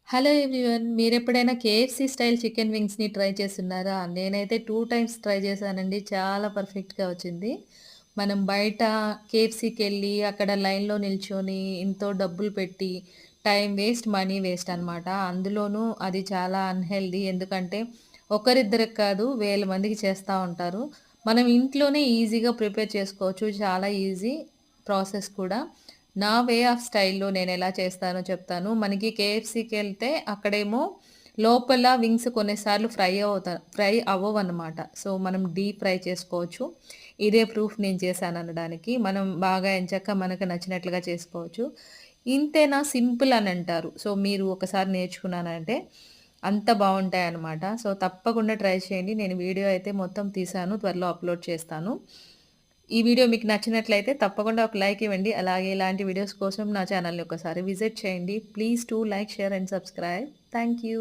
Hello everyone. మీరెప్పుడైనా KFC style chicken వింగ్స్‌ని try చేసున్నారా? నేనైతే 2 times try చేశానండి. చాలా పర్ఫెక్ట్‌గా వచ్చింది. మనం బయట కేఎఫ్‌సీకెళ్ళి అక్కడ లైన్‌లో నిల్చొని ఎంతో డబ్బులు పెట్టి టైం వేస్ట్, మనీ వేస్ట్ అనమాట. అందులోనూ అది చాలా అన్‌హెల్తీ. ఎందుకంటే ఒకరిద్దరికి కాదు వేల మందికి చేస్తా ఉంటారు. మనం ఇంట్లోనే ఈజీగా ప్రిపేర్ చేసుకోవచ్చు. చాలా ఈజీ ప్రాసెస్ కూడా. నా వే ఆఫ్ స్టైల్‌లో నేనెలా చేస్తానో చెప్తాను. మనకి కేఎఫ్‌సీకెళ్తే అక్కడేమో లోపల వింగ్స్ కొన్నిసార్లు ఫ్రై అవ్వవనమాట. సో, మనం డీప్ ఫ్రై చేసుకోవచ్చు. ఇదే ప్రూఫ్ నేను చేశాననడానికి. మనం బాగా ఎంచక్కా మనకు నచ్చినట్లుగా చేసుకోవచ్చు. ఇంతేనా సింపుల్ అనంటారు. సో, మీరు ఒకసారి నేర్చుకున్నానంటే అంత బావుంటాయనమాట. సో, తప్పకుండా ట్రై చేయండి. నేను వీడియో అయితే మొత్తం తీశాను. త్వరలో అప్‌లోడ్ చేస్తాను. ఈ వీడియో మీకు నచ్చినట్లయితే తప్పకుండా ఒక లైక్ ఇవ్వండి. అలాగే ఇలాంటి వీడియోస్ కోసం నా ఛానెల్‌ని ఒకసారి విజిట్ చేయండి. Please do like, share and subscribe. Thank you.